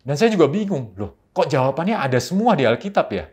Dan saya juga bingung, loh kok jawabannya ada semua di Alkitab ya?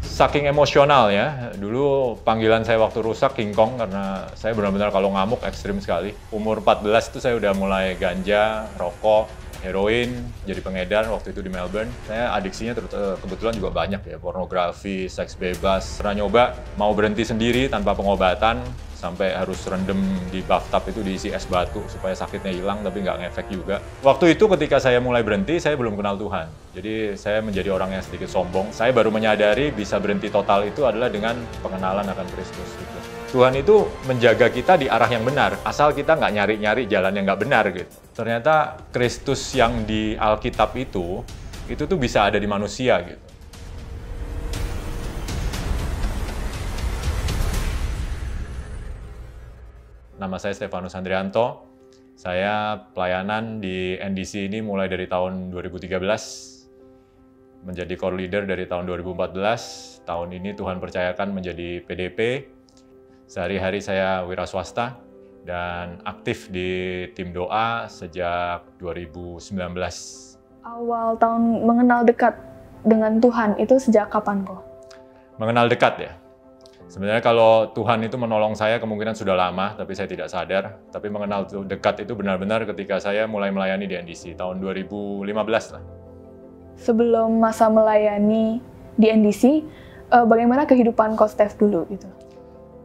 Saking emosional ya, dulu panggilan saya waktu rusak King Kong karena saya benar-benar kalau ngamuk ekstrim sekali. Umur 14 itu saya udah mulai ganja, rokok, heroin, jadi pengedar waktu itu di Melbourne. Saya adiksinya kebetulan juga banyak ya, pornografi, seks bebas. Pernah nyoba mau berhenti sendiri tanpa pengobatan, sampai harus rendem di bathtub itu diisi es batu supaya sakitnya hilang tapi nggak ngefek juga. Waktu itu ketika saya mulai berhenti, saya belum kenal Tuhan. Jadi saya menjadi orang yang sedikit sombong. Saya baru menyadari bisa berhenti total itu adalah dengan pengenalan akan Kristus. Gitu. Tuhan itu menjaga kita di arah yang benar, asal kita nggak nyari-nyari jalan yang nggak benar gitu. Ternyata Kristus yang di Alkitab itu tuh bisa ada di manusia gitu. Nama saya Stefanus Andrianto. Saya pelayanan di NDC ini mulai dari tahun 2013. Menjadi core leader dari tahun 2014. Tahun ini Tuhan percayakan menjadi PDP. Sehari-hari saya wira swasta dan aktif di tim doa sejak 2019. Awal tahun mengenal dekat dengan Tuhan itu sejak kapan kok? Mengenal dekat ya? Sebenarnya kalau Tuhan itu menolong saya kemungkinan sudah lama, tapi saya tidak sadar. Tapi mengenal dekat itu benar-benar ketika saya mulai melayani di NDC, tahun 2015 lah. Sebelum masa melayani di NDC, bagaimana kehidupan Coach Steph dulu gitu?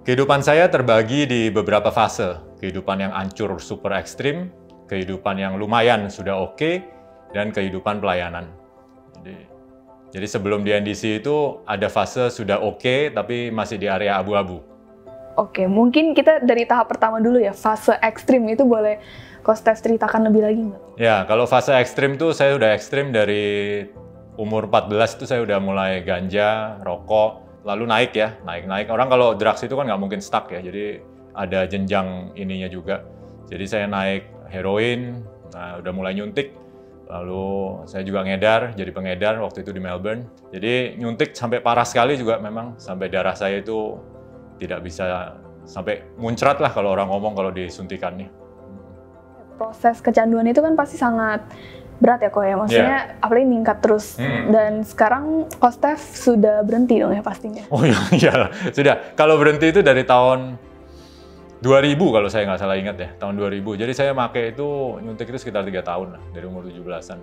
Kehidupan saya terbagi di beberapa fase. Kehidupan yang hancur super ekstrim, kehidupan yang lumayan sudah oke, dan kehidupan pelayanan. Jadi sebelum di NDC itu ada fase sudah oke, tapi masih di area abu-abu. Oke, mungkin kita dari tahap pertama dulu ya, fase ekstrim itu boleh Coach Steph ceritakan lebih lagi nggak? Ya, kalau fase ekstrim tuh saya udah ekstrim dari umur 14 itu saya udah mulai ganja, rokok, lalu naik ya, naik-naik. Orang kalau drugs itu kan nggak mungkin stuck ya, jadi ada jenjang ininya juga. Jadi saya naik heroin, nah udah mulai nyuntik. Lalu saya juga ngedar, jadi pengedar waktu itu di Melbourne. Jadi nyuntik sampai parah sekali juga memang, sampai darah saya itu tidak bisa, sampai muncrat lah kalau orang ngomong kalau disuntikannya. Proses kecanduan itu kan pasti sangat berat ya kok ya, maksudnya apalagi meningkat terus. Dan sekarang Coach Steph sudah berhenti dong ya pastinya? Oh iya, sudah. Kalau berhenti itu dari tahun 2000 kalau saya nggak salah ingat ya, tahun 2000. Jadi saya pakai itu, nyuntik itu sekitar 3 tahun lah, dari umur 17-an,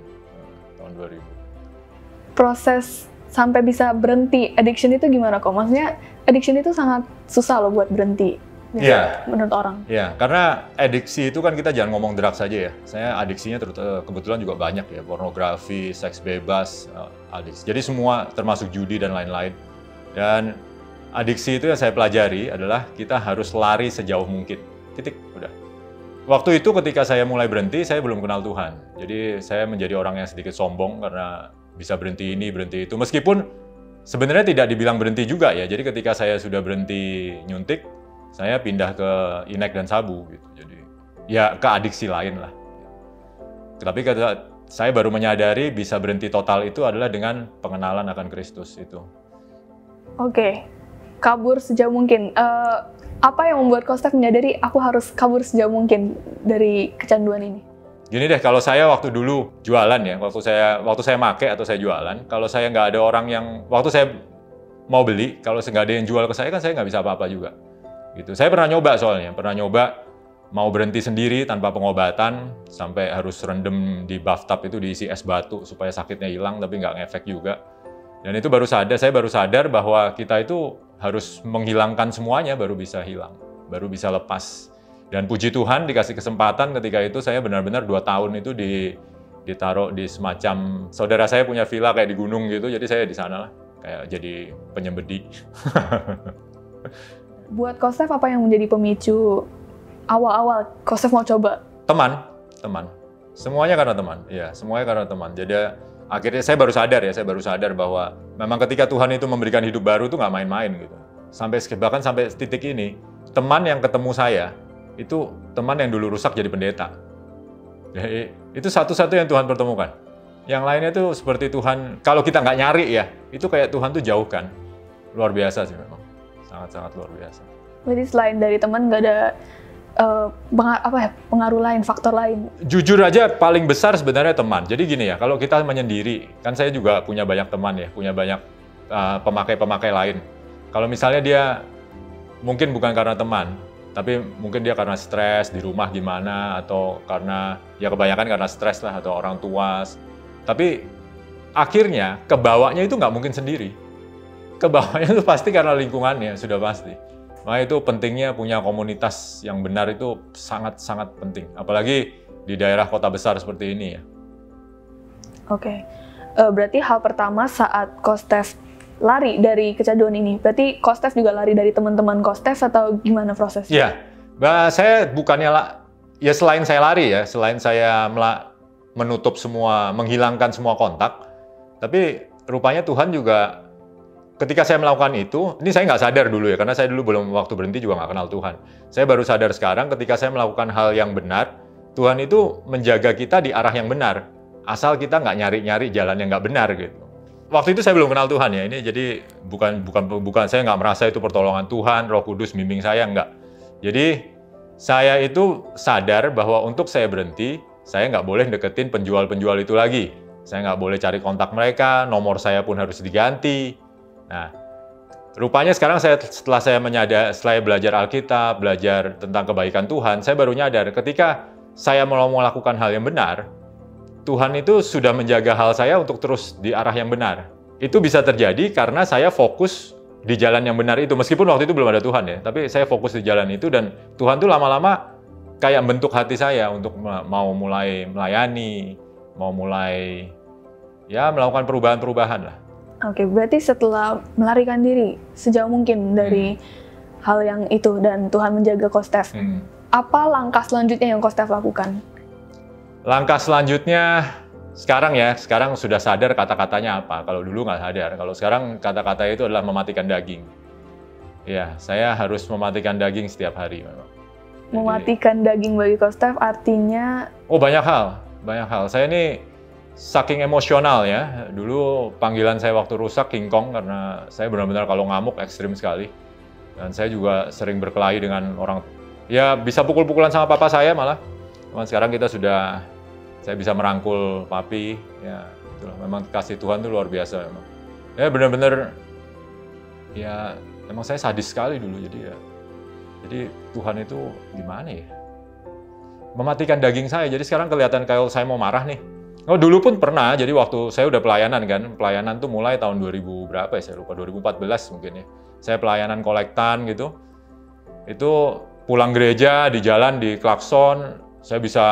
tahun 2000. Proses sampai bisa berhenti addiction itu gimana kok? Maksudnya addiction itu sangat susah loh buat berhenti, menurut orang. Iya, karena adiksi itu kan kita jangan ngomong drugs saja ya. Saya adiksinya kebetulan juga banyak ya, pornografi, seks bebas, adiksi. Jadi semua termasuk judi dan lain-lain. Dan adiksi itu yang saya pelajari adalah kita harus lari sejauh mungkin. Titik, udah. Waktu itu ketika saya mulai berhenti, saya belum kenal Tuhan. Jadi saya menjadi orang yang sedikit sombong karena bisa berhenti ini, berhenti itu. Meskipun sebenarnya tidak dibilang berhenti juga ya. Jadi ketika saya sudah berhenti nyuntik, saya pindah ke inek dan sabu gitu. Jadi ya ke adiksi lain lah. Tapi saya baru menyadari bisa berhenti total itu adalah dengan pengenalan akan Kristus itu. Oke. Kabur sejauh mungkin. Apa yang membuat Coach Steph menyadari aku harus kabur sejauh mungkin dari kecanduan ini? Gini deh, kalau saya waktu dulu jualan ya, waktu saya make atau saya jualan, kalau saya nggak ada orang yang, waktu saya mau beli, kalau nggak ada yang jual ke saya kan saya nggak bisa apa-apa juga. Gitu. Saya pernah nyoba soalnya, mau berhenti sendiri tanpa pengobatan, sampai harus rendem di bathtub itu diisi es batu supaya sakitnya hilang, tapi nggak ngefek juga. Dan itu saya baru sadar bahwa kita itu harus menghilangkan semuanya baru bisa hilang, baru bisa lepas. Dan puji Tuhan dikasih kesempatan ketika itu saya benar-benar 2 tahun itu ditaruh di semacam, saudara saya punya villa kayak di gunung gitu, jadi saya di sana lah, kayak jadi penyembedi. Buat Coach Steph apa yang menjadi pemicu awal-awal Coach Steph mau coba? Teman. Semuanya karena teman, ya semuanya karena teman. Jadi akhirnya saya baru sadar bahwa memang ketika Tuhan itu memberikan hidup baru itu nggak main-main gitu. Bahkan sampai titik ini, teman yang ketemu saya, itu teman yang dulu rusak jadi pendeta. Jadi, itu satu-satu yang Tuhan pertemukan. Yang lainnya tuh seperti Tuhan, kalau kita nggak nyari ya, itu kayak Tuhan tuh jauhkan. Luar biasa sih memang, sangat-sangat luar biasa. Berarti selain dari teman nggak ada pengaruh lain, faktor lain? Jujur aja paling besar sebenarnya teman. Jadi gini ya, kalau kita menyendiri, kan saya juga punya banyak teman ya, punya banyak pemakai-pemakai lain. Kalau misalnya dia mungkin bukan karena teman, tapi mungkin dia karena stres di rumah gimana, atau karena ya kebanyakan karena stres lah, atau orang tua. Tapi akhirnya kebawanya itu nggak mungkin sendiri. Kebawanya itu pasti karena lingkungannya, sudah pasti. Nah itu pentingnya punya komunitas yang benar itu sangat-sangat penting. Apalagi di daerah kota besar seperti ini ya. Oke. Berarti hal pertama saat Kostef lari dari kecanduan ini, berarti Kostef juga lari dari teman-teman Kostef atau gimana prosesnya? Iya, saya bukannya ya selain saya lari ya, selain saya menutup semua, menghilangkan semua kontak, tapi rupanya Tuhan juga ketika saya melakukan itu, ini saya nggak sadar dulu ya, karena saya dulu belum waktu berhenti juga nggak kenal Tuhan. Saya baru sadar sekarang ketika saya melakukan hal yang benar, Tuhan itu menjaga kita di arah yang benar, asal kita nggak nyari-nyari jalan yang nggak benar gitu. Waktu itu saya belum kenal Tuhan ya, ini jadi bukan saya nggak merasa itu pertolongan Tuhan, Roh Kudus bimbing saya, nggak. Jadi saya itu sadar bahwa untuk saya berhenti, saya nggak boleh deketin penjual-penjual itu lagi. Saya nggak boleh cari kontak mereka, nomor saya pun harus diganti. Nah, rupanya sekarang setelah saya belajar Alkitab, belajar tentang kebaikan Tuhan, saya baru nyadar ketika saya mau melakukan hal yang benar, Tuhan itu sudah menjaga hal saya untuk terus di arah yang benar. Itu bisa terjadi karena saya fokus di jalan yang benar itu. Meskipun waktu itu belum ada Tuhan ya, tapi saya fokus di jalan itu dan Tuhan tuh lama-lama kayak bentuk hati saya untuk mau mulai melayani, mau mulai ya melakukan perubahan-perubahan lah. Oke, berarti setelah melarikan diri sejauh mungkin dari hal yang itu dan Tuhan menjaga Kostef, apa langkah selanjutnya yang Kostef lakukan? Langkah selanjutnya sekarang sudah sadar kata-katanya apa. Kalau dulu nggak sadar. Kalau sekarang kata-kata itu adalah mematikan daging. Ya, saya harus mematikan daging setiap hari memang. Mematikan daging bagi Kostef artinya? Oh banyak hal. Saya ini saking emosional ya. Dulu panggilan saya waktu rusak King Kong karena saya benar-benar kalau ngamuk ekstrim sekali. Dan saya juga sering berkelahi dengan orang. Ya bisa pukul-pukulan sama papa saya malah. Cuman sekarang saya bisa merangkul papi, ya itulah. Memang kasih Tuhan itu luar biasa memang. Ya benar-benar, ya emang saya sadis sekali dulu, jadi Tuhan itu gimana ya? Mematikan daging saya, jadi sekarang kelihatan kalau saya mau marah nih. Oh dulu pun pernah, jadi waktu saya udah pelayanan tuh mulai tahun 2000 berapa ya, saya lupa, 2014 mungkin ya. Saya pelayanan kolektan gitu, itu pulang gereja, di jalan, di klakson, saya bisa,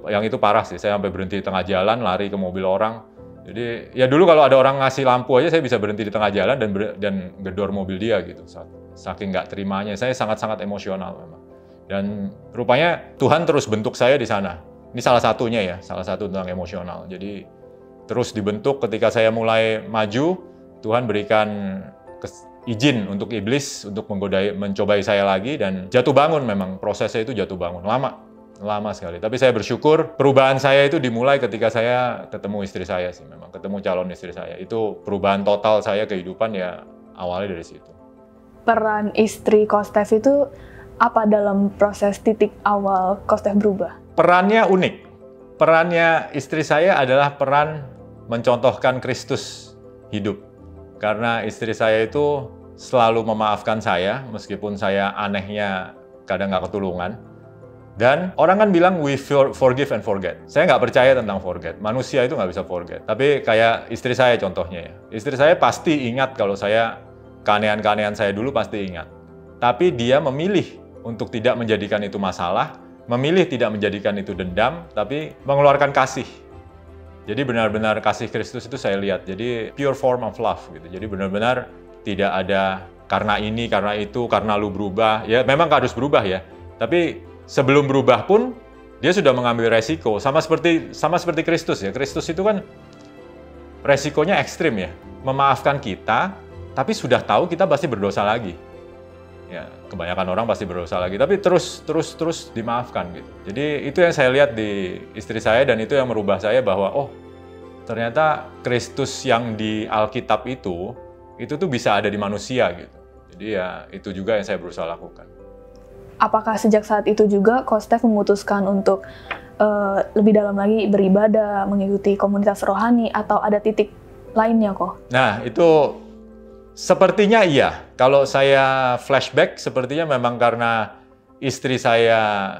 yang itu parah sih, saya sampai berhenti di tengah jalan, lari ke mobil orang. Jadi ya dulu kalau ada orang ngasih lampu aja saya bisa berhenti di tengah jalan dan gedor mobil dia gitu. Saking nggak terimanya, saya sangat-sangat emosional memang. Dan rupanya Tuhan terus bentuk saya di sana. Ini salah satunya ya, salah satu tentang emosional. Jadi terus dibentuk ketika saya mulai maju, Tuhan berikan izin untuk iblis untuk mencobai saya lagi dan jatuh bangun memang. Prosesnya itu jatuh bangun, lama sekali. Tapi saya bersyukur perubahan saya itu dimulai ketika saya ketemu istri saya sih memang, ketemu calon istri saya. Itu perubahan total saya kehidupan ya awalnya dari situ. Peran istri Kostef itu apa dalam proses titik awal Kostef berubah? Perannya unik. Perannya istri saya adalah peran mencontohkan Kristus hidup. Karena istri saya itu selalu memaafkan saya, meskipun saya anehnya kadang nggak ketulungan. Dan orang kan bilang we forgive and forget. Saya nggak percaya tentang forget. Manusia itu nggak bisa forget. Tapi kayak istri saya contohnya ya. Istri saya pasti ingat kalau saya, keanehan-keanehan saya dulu pasti ingat. Tapi dia memilih untuk tidak menjadikan itu masalah, memilih tidak menjadikan itu dendam, tapi mengeluarkan kasih. Jadi benar-benar kasih Kristus itu saya lihat. Jadi pure form of love gitu. Jadi benar-benar tidak ada karena ini, karena itu, karena lu berubah. Ya memang harus berubah ya. Tapi sebelum berubah pun dia sudah mengambil resiko. Sama seperti Kristus ya. Kristus itu kan resikonya ekstrim ya. Memaafkan kita, tapi sudah tahu kita pasti berdosa lagi. Ya, kebanyakan orang pasti berdosa lagi, tapi terus dimaafkan gitu. Jadi itu yang saya lihat di istri saya dan itu yang merubah saya bahwa oh, ternyata Kristus yang di Alkitab itu tuh bisa ada di manusia gitu. Jadi ya itu juga yang saya berusaha lakukan. apakah sejak saat itu juga Coach Steph memutuskan untuk lebih dalam lagi beribadah, mengikuti komunitas rohani, atau ada titik lainnya kok? Nah, itu sepertinya iya. Kalau saya flashback, sepertinya memang karena istri saya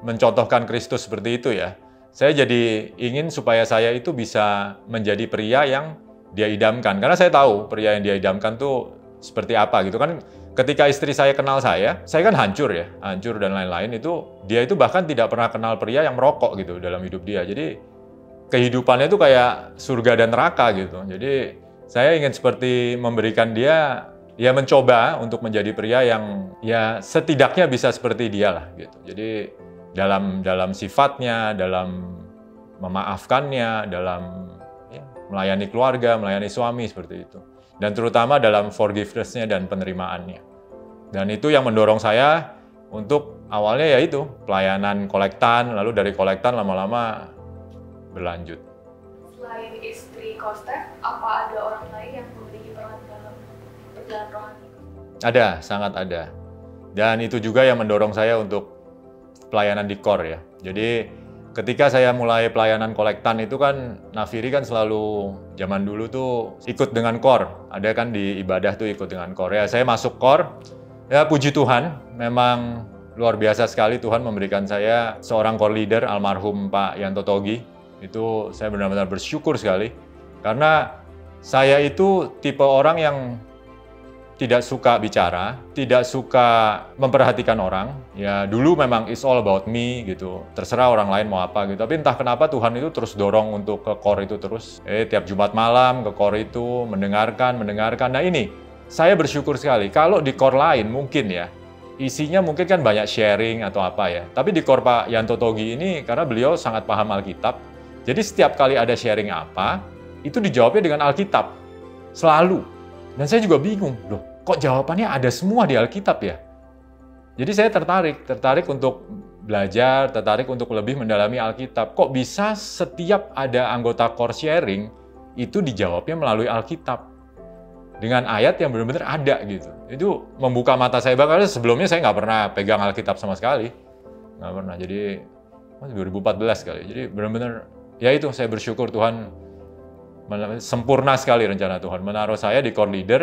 mencontohkan Kristus seperti itu ya. Saya jadi ingin supaya saya itu bisa menjadi pria yang dia idamkan. Karena saya tahu pria yang dia idamkan tuh seperti apa gitu kan. Ketika istri saya kenal saya kan hancur ya, hancur dan lain-lain. Dia itu bahkan tidak pernah kenal pria yang merokok gitu dalam hidup dia. Jadi kehidupannya itu kayak surga dan neraka gitu. Jadi saya ingin seperti memberikan dia, ya mencoba untuk menjadi pria yang ya setidaknya bisa seperti dia lah gitu. Jadi dalam sifatnya, dalam memaafkannya, dalam ya, melayani keluarga, melayani suami seperti itu. Dan terutama dalam forgiveness-nya dan penerimaannya. Dan itu yang mendorong saya untuk awalnya yaitu pelayanan kolektan, lalu dari kolektan lama-lama berlanjut. Selain istri Coach Steph, apa ada orang lain yang memiliki peran dalam perjalanan rohani? Ada, sangat ada. Dan itu juga yang mendorong saya untuk pelayanan di core ya. Jadi ketika saya mulai pelayanan kolektan itu kan Nafiri kan selalu zaman dulu tuh ikut dengan core. Ada kan di ibadah tuh ikut dengan core. Ya, saya masuk core. Ya puji Tuhan, memang luar biasa sekali Tuhan memberikan saya seorang core leader almarhum Pak Yanto Togi. Itu saya benar-benar bersyukur sekali. Karena saya itu tipe orang yang tidak suka bicara, tidak suka memperhatikan orang. Ya dulu memang it's all about me gitu. Terserah orang lain mau apa gitu. Tapi entah kenapa Tuhan itu terus dorong untuk ke core itu terus. Tiap Jumat malam ke core itu mendengarkan. Nah ini saya bersyukur sekali. Kalau di core lain mungkin ya isinya mungkin kan banyak sharing atau apa ya. Tapi di core Pak Yanto Togi ini karena beliau sangat paham Alkitab. Jadi setiap kali ada sharing apa itu dijawabnya dengan Alkitab selalu. Dan saya juga bingung loh. Kok jawabannya ada semua di Alkitab ya? Jadi saya tertarik untuk belajar, tertarik untuk lebih mendalami Alkitab. Kok bisa setiap ada anggota core sharing, itu dijawabnya melalui Alkitab. Dengan ayat yang benar-benar ada gitu. Itu membuka mata saya banget, karena sebelumnya saya nggak pernah pegang Alkitab sama sekali. Nggak pernah, jadi 2014 kali. Jadi benar-benar, ya itu saya bersyukur Tuhan, sempurna sekali rencana Tuhan. Menaruh saya di core leader,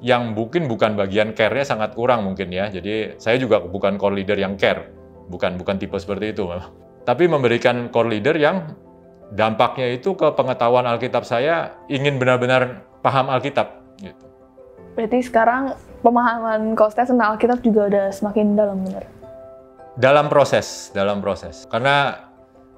yang mungkin bukan bagian care-nya sangat kurang mungkin ya. Jadi saya juga bukan core leader yang care. Bukan tipe seperti itu. Tapi memberikan core leader yang dampaknya itu ke pengetahuan Alkitab saya ingin benar-benar paham Alkitab. Gitu. Berarti sekarang pemahaman Coach Steph tentang Alkitab juga udah semakin dalam, benar? Dalam proses. Karena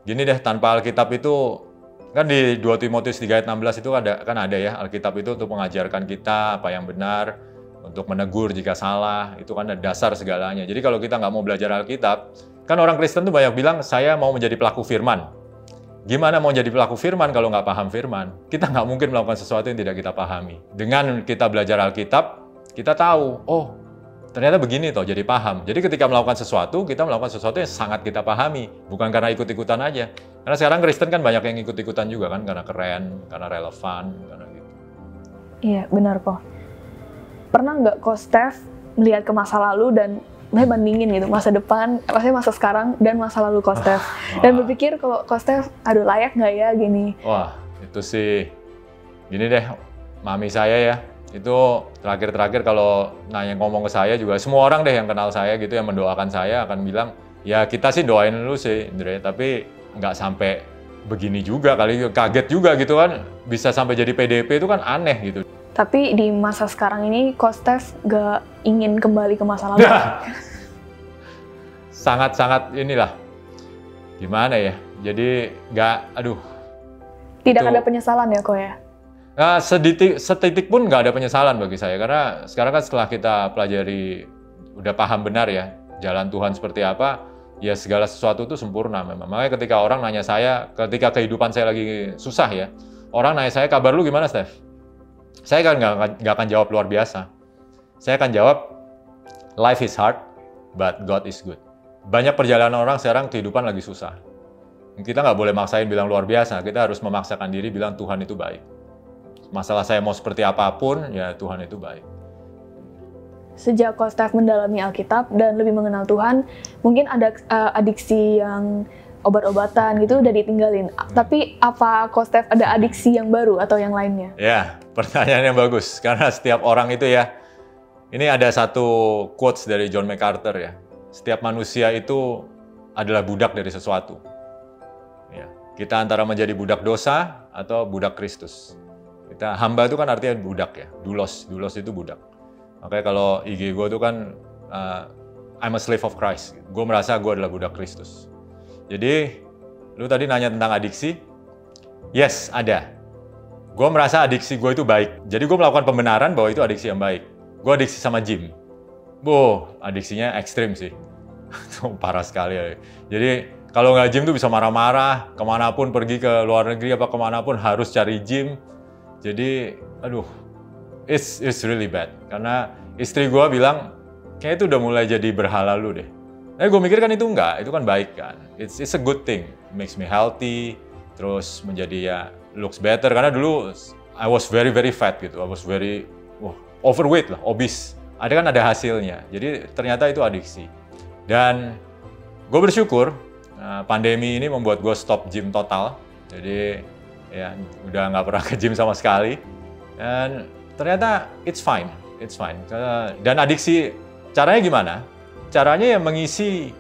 gini deh, tanpa Alkitab itu kan di 2 Timotius 3 ayat 16 itu ada ya Alkitab itu untuk mengajarkan kita apa yang benar, untuk menegur jika salah, itu kan ada dasar segalanya. Jadi kalau kita nggak mau belajar Alkitab, kan orang Kristen tuh banyak bilang saya mau menjadi pelaku firman. Gimana mau jadi pelaku firman kalau nggak paham firman? Kita nggak mungkin melakukan sesuatu yang tidak kita pahami. Dengan kita belajar Alkitab, kita tahu, oh ternyata begini toh, jadi paham. Jadi ketika melakukan sesuatu, kita melakukan sesuatu yang sangat kita pahami. Bukan karena ikut-ikutan aja. Karena sekarang Kristen kan banyak yang ikut-ikutan juga kan, karena keren, karena relevan, karena gitu. Iya, benar kok. Pernah nggak Coach Steph melihat ke masa lalu dan bandingin gitu, masa depan, maksudnya masa sekarang dan masa lalu Coach Steph. Dan berpikir kalau Coach Steph, aduh layak nggak ya gini? Wah, itu sih, gini deh, mami saya ya, itu terakhir kalau ngomong ke saya juga, semua orang deh yang kenal saya gitu, yang mendoakan saya akan bilang, ya kita sih doain lu sih, Andre, tapi nggak sampai begini juga kali, kaget juga gitu kan, bisa sampai jadi PDP itu kan aneh gitu. Tapi di masa sekarang ini Coach Steph nggak ingin kembali ke masa lalu. Sangat-sangat inilah, gimana ya, jadi nggak, aduh. Tidak ada penyesalan ya kok ya? Nah, setitik pun nggak ada penyesalan bagi saya, karena sekarang kan setelah kita pelajari, udah paham benar ya, jalan Tuhan seperti apa, ya segala sesuatu itu sempurna memang. Makanya ketika orang nanya saya, ketika kehidupan saya lagi susah ya, orang nanya saya, kabar lu gimana, Steph? Saya kan nggak akan jawab luar biasa. Saya akan jawab, life is hard, but God is good. Banyak perjalanan orang sekarang kehidupan lagi susah. Kita nggak boleh maksain bilang luar biasa, kita harus memaksakan diri bilang Tuhan itu baik. Masalah saya mau seperti apapun, ya Tuhan itu baik. sejak Coach Steph mendalami Alkitab dan lebih mengenal Tuhan, mungkin ada adiksi yang obat-obatan gitu udah ditinggalin. Tapi apa Coach Steph ada adiksi yang baru atau yang lainnya? Ya, pertanyaan yang bagus. Karena setiap orang itu ya, ini ada satu quotes dari John MacArthur ya. Setiap manusia itu adalah budak dari sesuatu. Ya, kita antara menjadi budak dosa atau budak Kristus. Kita hamba itu kan artinya budak ya, doulos itu budak. Makanya kalau IG gue itu kan I'm a slave of Christ. Gue merasa gue adalah budak Kristus. Jadi lu tadi nanya tentang adiksi, yes ada. Gue merasa adiksi gue itu baik. Jadi gue melakukan pembenaran bahwa itu adiksi yang baik. Gue adiksi sama gym. Adiksinya ekstrim sih. Parah sekali ya. Jadi kalau nggak gym tuh bisa marah-marah, kemanapun pergi ke luar negeri apa kemanapun harus cari gym. Jadi, aduh, it's really bad. Karena istri gue bilang, kayaknya itu udah mulai jadi berhala lu deh. Gue mikir kan itu enggak, itu kan baik kan. It's a good thing, it makes me healthy, terus menjadi ya looks better. Karena dulu I was very fat gitu, I was very overweight lah, obese. Ada kan ada hasilnya, jadi ternyata itu adiksi. Dan gue bersyukur pandemi ini membuat gue stop gym total. Jadi ya udah nggak pernah ke gym sama sekali. Dan ternyata it's fine. Dan adiksi caranya gimana? Caranya ya mengisi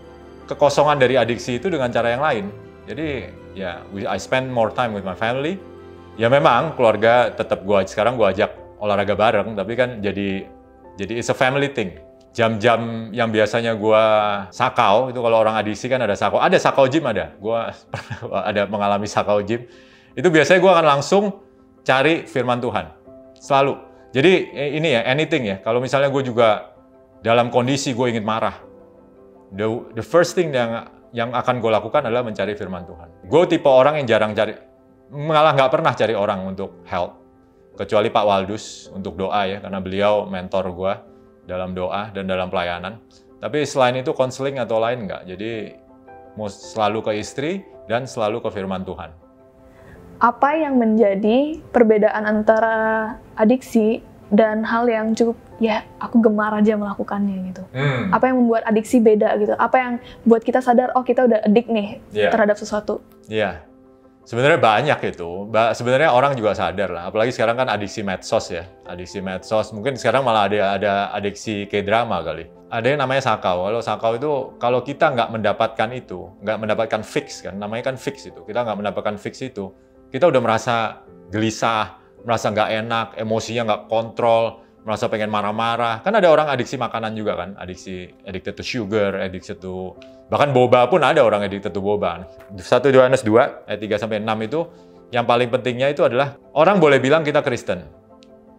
kekosongan dari adiksi itu dengan cara yang lain. Jadi ya I spend more time with my family. Ya memang keluarga tetap sekarang gue ajak olahraga bareng, tapi kan jadi it's a family thing. Jam-jam yang biasanya gue sakau, itu kalau orang adiksi kan ada sakau gym ada. Gue ada mengalami sakau gym. Itu biasanya gue akan langsung cari firman Tuhan. Selalu. Jadi ini ya, anything ya. Kalau misalnya gue juga dalam kondisi gue ingin marah. The first thing yang akan gue lakukan adalah mencari firman Tuhan. Gue tipe orang yang jarang malah nggak pernah cari orang untuk help. Kecuali Pak Waldus untuk doa ya, karena beliau mentor gue dalam doa dan dalam pelayanan. Tapi selain itu konseling atau lain nggak. Jadi mau selalu ke istri dan selalu ke firman Tuhan. Apa yang menjadi perbedaan antara adiksi dan hal yang cukup ya aku gemar aja melakukannya gitu? Apa yang membuat adiksi beda gitu? Apa yang buat kita sadar oh kita udah addict nih terhadap sesuatu? Iya. Sebenarnya banyak itu. Sebenarnya orang juga sadar lah. Apalagi sekarang kan adiksi medsos ya. Adiksi medsos. Mungkin sekarang malah ada adiksi K-drama kali. Ada yang namanya sakau. Kalau sakau itu, kalau kita nggak mendapatkan itu, nggak mendapatkan fix kan. Namanya kan fix itu. Kita nggak mendapatkan fix itu, kita udah merasa gelisah, merasa nggak enak, emosinya nggak kontrol, merasa pengen marah-marah. Kan ada orang adiksi makanan juga kan. Addicted to sugar, addicted to... Bahkan boba pun ada orang addicted to boba. 1 Yohanes 2, ayat 3-6 itu, yang paling pentingnya itu adalah, orang boleh bilang kita Kristen.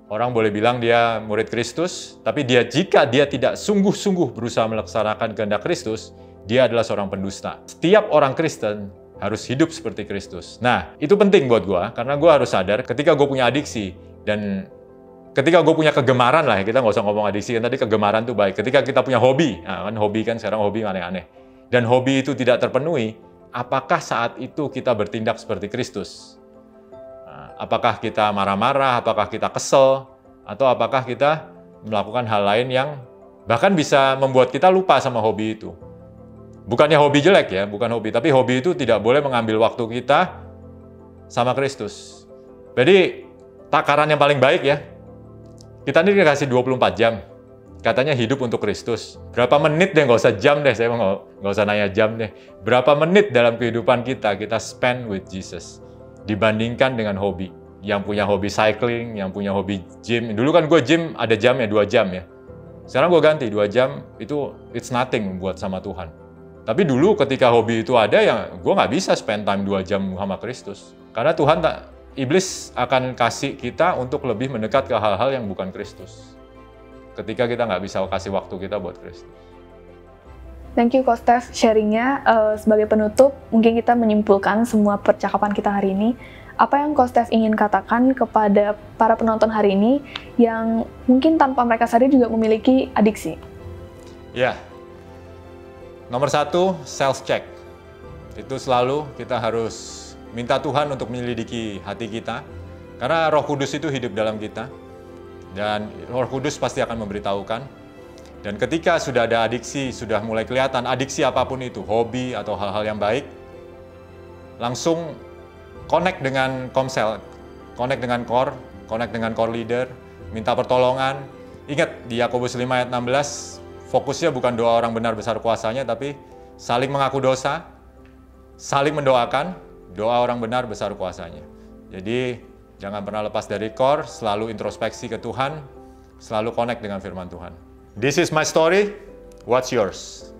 Orang boleh bilang dia murid Kristus, tapi jika dia tidak sungguh-sungguh berusaha melaksanakan kehendak Kristus, dia adalah seorang pendusta. Setiap orang Kristen harus hidup seperti Kristus. Nah, itu penting buat gue, karena gue harus sadar ketika gue punya adiksi, dan ketika gue punya kegemaran lah, kita nggak usah ngomong adiksi, kan tadi kegemaran tuh baik. Ketika kita punya hobi, nah, kan hobi kan sekarang hobi aneh-aneh, dan hobi itu tidak terpenuhi, apakah saat itu kita bertindak seperti Kristus? Nah, apakah kita marah-marah, apakah kita kesel, atau apakah kita melakukan hal lain yang bahkan bisa membuat kita lupa sama hobi itu? Bukannya hobi jelek ya, bukan hobi, tapi hobi itu tidak boleh mengambil waktu kita sama Kristus. Jadi takaran yang paling baik ya, kita ini dikasih 24 jam, katanya hidup untuk Kristus. Berapa menit deh, nggak usah jam deh, saya nggak usah nanya jam deh. Berapa menit dalam kehidupan kita spend with Jesus, dibandingkan dengan hobi. Yang punya hobi cycling, yang punya hobi gym. Dulu kan gue gym ada jamnya, 2 jam ya. Sekarang gue ganti, 2 jam itu it's nothing buat sama Tuhan. Tapi dulu ketika hobi itu ada, ya gue nggak bisa spend time 2 jam sama Kristus. Karena Tuhan iblis akan kasih kita untuk lebih mendekat ke hal-hal yang bukan Kristus. Ketika kita nggak bisa kasih waktu kita buat Kristus. Thank you Coach Steph sharingnya. Sebagai penutup, mungkin kita menyimpulkan semua percakapan kita hari ini. Apa yang Coach Steph ingin katakan kepada para penonton hari ini yang mungkin tanpa mereka sadar juga memiliki adiksi? Ya. Nomor 1, self-check. Itu selalu kita harus minta Tuhan untuk menyelidiki hati kita. Karena Roh Kudus itu hidup dalam kita. Dan Roh Kudus pasti akan memberitahukan. Dan ketika sudah ada adiksi, sudah mulai kelihatan adiksi apapun itu, hobi atau hal-hal yang baik, langsung connect dengan komsel, connect dengan core leader, minta pertolongan. Ingat di Yakobus 5 ayat 16, fokusnya bukan doa orang benar besar kuasanya, tapi saling mengaku dosa, saling mendoakan, doa orang benar besar kuasanya. Jadi jangan pernah lepas dari core, selalu introspeksi ke Tuhan, selalu connect dengan firman Tuhan. This is my story, what's yours?